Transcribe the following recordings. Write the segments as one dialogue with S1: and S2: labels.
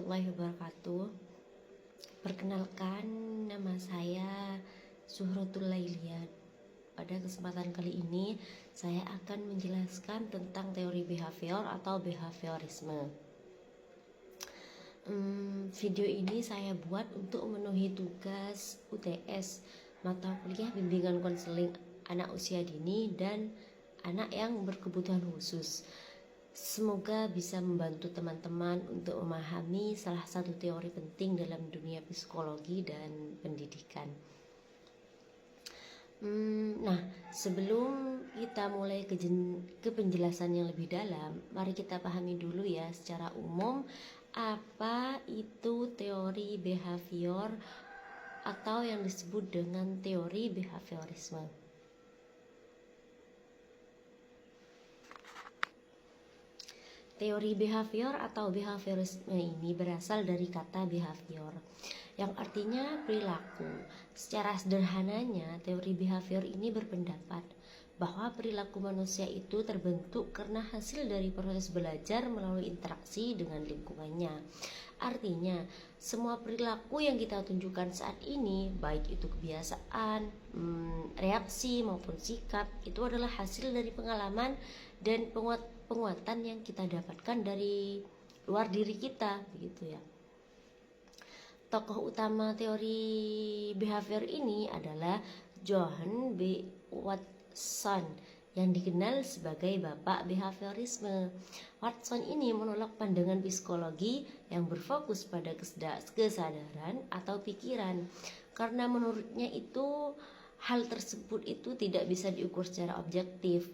S1: warahmatullahi wabarakatuh. Perkenalkan, nama saya Zuhratul Lailia. Pada kesempatan kali ini saya akan menjelaskan tentang teori behavior atau behaviorisme. Video ini saya buat untuk memenuhi tugas UTS mata kuliah bimbingan konseling anak usia dini dan anak yang berkebutuhan khusus. Semoga bisa membantu teman-teman untuk memahami salah satu teori penting dalam dunia psikologi dan pendidikan. Nah, sebelum kita mulai ke penjelasan yang lebih dalam, mari kita pahami dulu ya secara umum apa itu teori behavior atau yang disebut dengan teori behaviorisme. Teori behavior atau behaviorisme ini berasal dari kata behavior, yang artinya perilaku. Secara sederhananya, teori behavior ini berpendapat bahwa perilaku manusia itu terbentuk karena hasil dari proses belajar melalui interaksi dengan lingkungannya. Artinya, semua perilaku yang kita tunjukkan saat ini, baik itu kebiasaan, reaksi maupun sikap, itu adalah hasil dari pengalaman dan penguatan yang kita dapatkan dari luar diri kita, begitu ya. Tokoh utama teori behavior ini adalah John B. Watson yang dikenal sebagai bapak behaviorisme. Watson ini menolak pandangan psikologi yang berfokus pada kesadaran atau pikiran, karena menurutnya itu hal tersebut itu tidak bisa diukur secara objektif.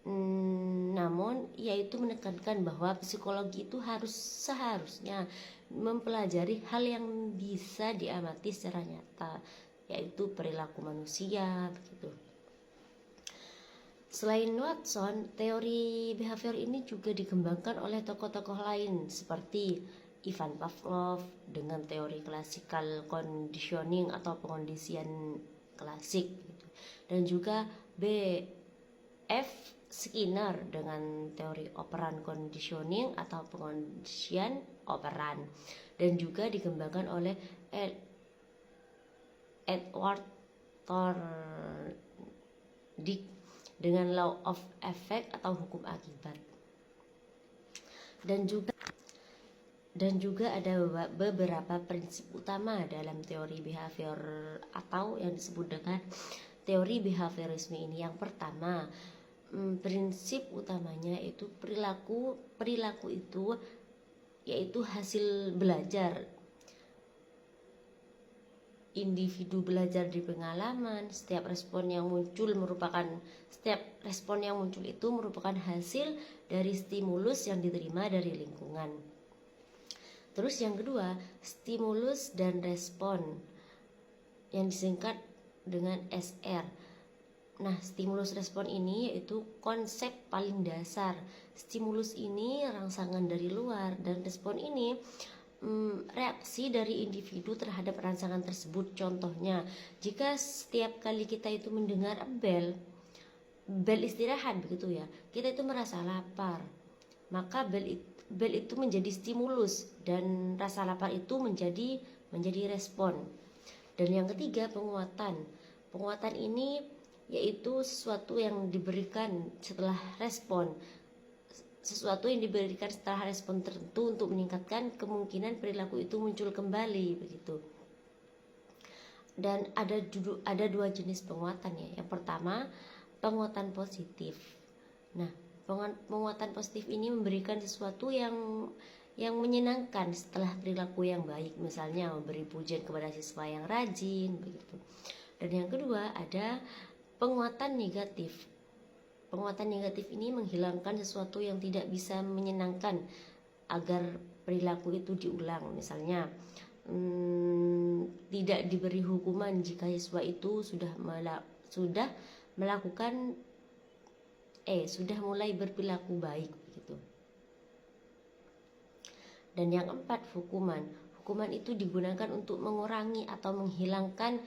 S1: Namun ia itu menekankan bahwa psikologi itu seharusnya mempelajari hal yang bisa diamati secara nyata, yaitu perilaku manusia, begitu. Selain Watson, teori behavior ini juga dikembangkan oleh tokoh-tokoh lain seperti Ivan Pavlov dengan teori classical conditioning atau pengondisian klasik, gitu. Dan juga B.F. Skinner dengan teori operan conditioning atau pengondisian operan, dan juga dikembangkan oleh Edward Thorndike dengan law of effect atau hukum akibat. Dan juga ada beberapa prinsip utama dalam teori behavior atau yang disebut dengan teori behaviorisme ini. Yang pertama, prinsip utamanya itu perilaku itu yaitu hasil belajar. Individu belajar di pengalaman. Setiap respon yang muncul itu merupakan hasil dari stimulus yang diterima dari lingkungan. Terus yang kedua, stimulus dan respon yang disingkat dengan SR. Nah, stimulus respon ini yaitu konsep paling dasar. Stimulus ini rangsangan dari luar, dan respon ini reaksi dari individu terhadap rangsangan tersebut. Contohnya, jika setiap kali kita itu mendengar bel istirahat, begitu ya, kita itu merasa lapar, maka bel itu menjadi stimulus dan rasa lapar itu menjadi respon. Dan yang ketiga, penguatan ini yaitu sesuatu yang diberikan setelah respon tertentu untuk meningkatkan kemungkinan perilaku itu muncul kembali, begitu. Dan ada dua jenis penguatan ya. Yang pertama, penguatan positif. Nah, penguatan positif ini memberikan sesuatu yang menyenangkan setelah perilaku yang baik, misalnya memberi pujian kepada siswa yang rajin, begitu. Dan yang kedua, ada penguatan negatif. Penguatan negatif ini menghilangkan sesuatu yang tidak bisa menyenangkan agar perilaku itu diulang. Misalnya, tidak diberi hukuman jika siswa itu sudah mulai berperilaku baik, gitu. Dan yang keempat, hukuman. Hukuman itu digunakan untuk mengurangi atau menghilangkan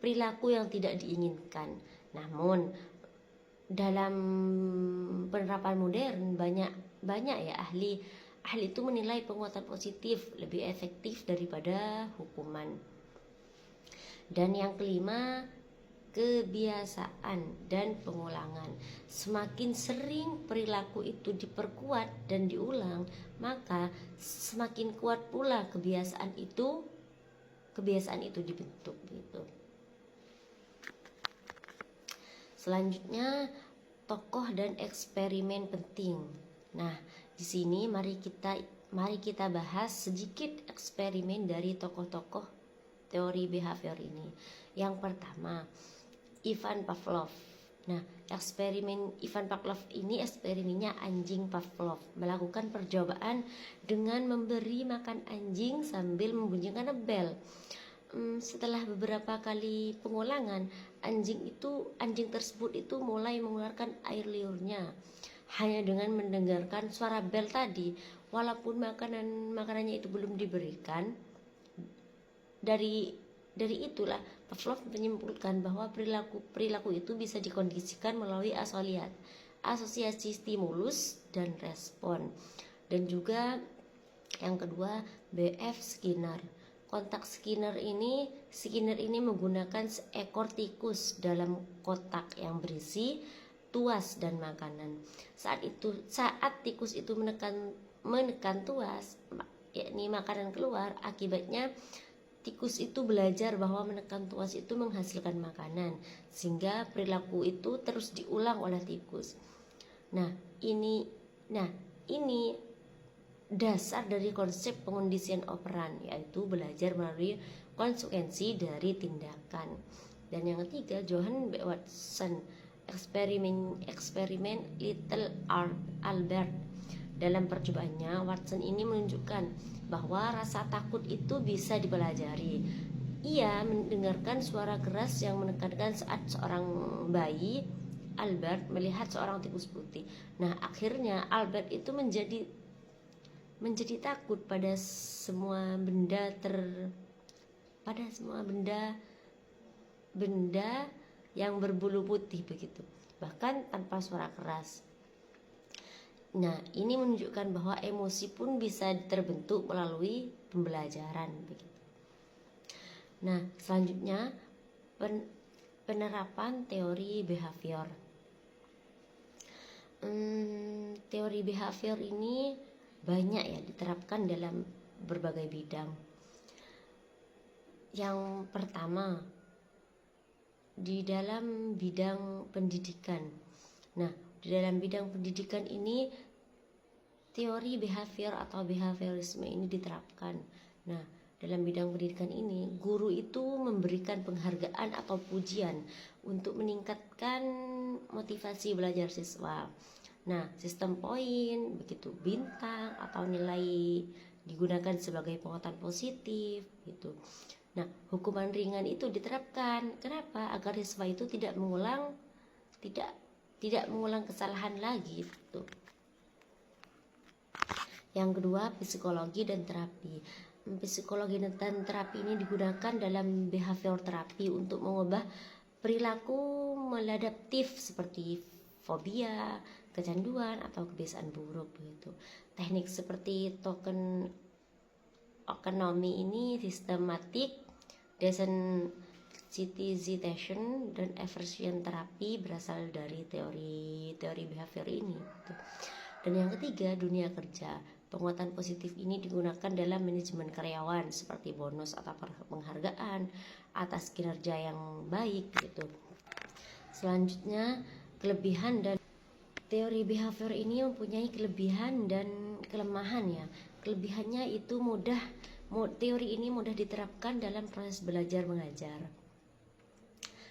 S1: perilaku yang tidak diinginkan. Namun dalam penerapan modern banyak ya ahli Ahli itu menilai penguatan positif lebih efektif daripada hukuman. Dan yang kelima, kebiasaan dan pengulangan. Semakin sering perilaku itu diperkuat dan diulang, maka semakin kuat pula kebiasaan itu dibentuk gitu. Selanjutnya, tokoh dan eksperimen penting. Nah, di sini mari kita bahas sedikit eksperimen dari tokoh-tokoh teori behavior ini. Yang pertama, Ivan Pavlov. Nah, eksperimen Ivan Pavlov ini eksperimennya anjing Pavlov, melakukan percobaan dengan memberi makan anjing sambil membunyikan bel. Setelah beberapa kali pengulangan, anjing tersebut itu mulai mengeluarkan air liurnya hanya dengan mendengarkan suara bel tadi. Walaupun makanannya itu belum diberikan, dari itulah Pavlov menyimpulkan bahwa perilaku itu bisa dikondisikan melalui asosiasi stimulus dan respon. Dan juga yang kedua, B.F. Skinner. Kontak Skinner ini menggunakan seekor tikus dalam kotak yang berisi tuas dan makanan. Saat tikus itu menekan tuas, yakni makanan keluar, akibatnya tikus itu belajar bahwa menekan tuas itu menghasilkan makanan, sehingga perilaku itu terus diulang oleh tikus. Nah, ini dasar dari konsep pengondisian operan, yaitu belajar melalui konsekuensi dari tindakan. Dan yang ketiga, Johann B. Watson, eksperimen Little Albert. Dalam percobaannya, Watson ini menunjukkan bahwa rasa takut itu bisa dipelajari. Ia mendengarkan suara keras yang menekankan saat seorang bayi, Albert, melihat seorang tikus putih. Nah, akhirnya Albert itu menjadi takut pada semua benda yang berbulu putih begitu, bahkan tanpa suara keras. Nah, ini menunjukkan bahwa emosi pun bisa terbentuk melalui pembelajaran begitu. Nah, selanjutnya penerapan teori behavior. Teori behavior ini banyak ya diterapkan dalam berbagai bidang. Yang pertama, di dalam bidang pendidikan. Nah, di dalam bidang pendidikan ini teori behavior atau behaviorisme ini diterapkan. Nah, dalam bidang pendidikan ini guru itu memberikan penghargaan atau pujian untuk meningkatkan motivasi belajar siswa. Nah, sistem poin, begitu bintang atau nilai digunakan sebagai penguatan positif gitu. Nah, hukuman ringan itu diterapkan. Kenapa? Agar siswa itu tidak mengulang kesalahan lagi gitu. Yang kedua, psikologi dan terapi. Psikologi dan terapi ini digunakan dalam behavior terapi untuk mengubah perilaku maladaptif seperti fobia, kecanduan atau kebiasaan buruk begitu. Teknik seperti tokenomics ini sistematik, desensitization dan aversion terapi berasal dari teori behavior ini gitu. Dan yang ketiga, dunia kerja. Penguatan positif ini digunakan dalam manajemen karyawan seperti bonus atau penghargaan atas kinerja yang baik gitu. Selanjutnya, kelebihan dan teori behavior ini mempunyai kelebihan dan kelemahan ya. Kelebihannya itu teori ini mudah diterapkan dalam proses belajar mengajar.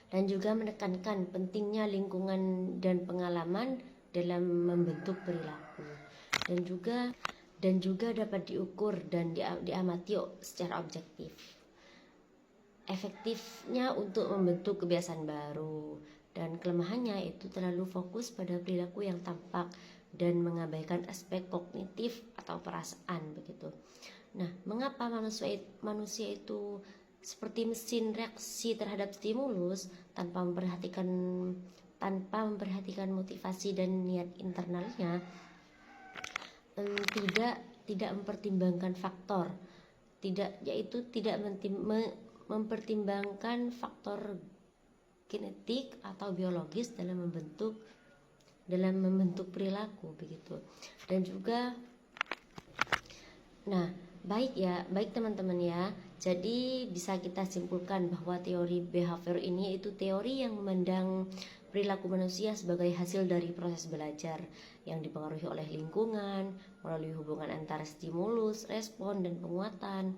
S1: Dan juga menekankan pentingnya lingkungan dan pengalaman dalam membentuk perilaku. Dan juga dapat diukur dan diamati secara objektif. Efektifnya untuk membentuk kebiasaan baru. Dan kelemahannya itu terlalu fokus pada perilaku yang tampak dan mengabaikan aspek kognitif atau perasaan begitu. Nah, mengapa manusia itu seperti mesin reaksi terhadap stimulus tanpa memperhatikan motivasi dan niat internalnya? tidak mempertimbangkan faktor, yaitu tidak mempertimbangkan faktor genetik atau biologis dalam membentuk perilaku begitu. Dan juga baik teman-teman ya. Jadi bisa kita simpulkan bahwa teori behavior ini yaitu teori yang memandang perilaku manusia sebagai hasil dari proses belajar yang dipengaruhi oleh lingkungan melalui hubungan antara stimulus, respon, dan penguatan.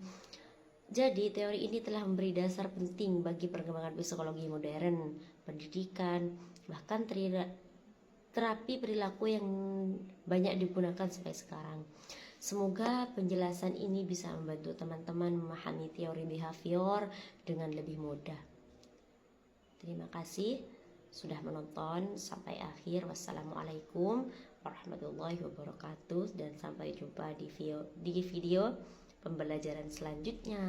S1: Jadi teori ini telah memberi dasar penting bagi perkembangan psikologi modern, pendidikan, bahkan terapi perilaku yang banyak digunakan sampai sekarang. Semoga penjelasan ini bisa membantu teman-teman memahami teori behavior dengan lebih mudah. Terima kasih sudah menonton sampai akhir. Wassalamualaikum warahmatullahi wabarakatuh, dan sampai jumpa di video pembelajaran selanjutnya.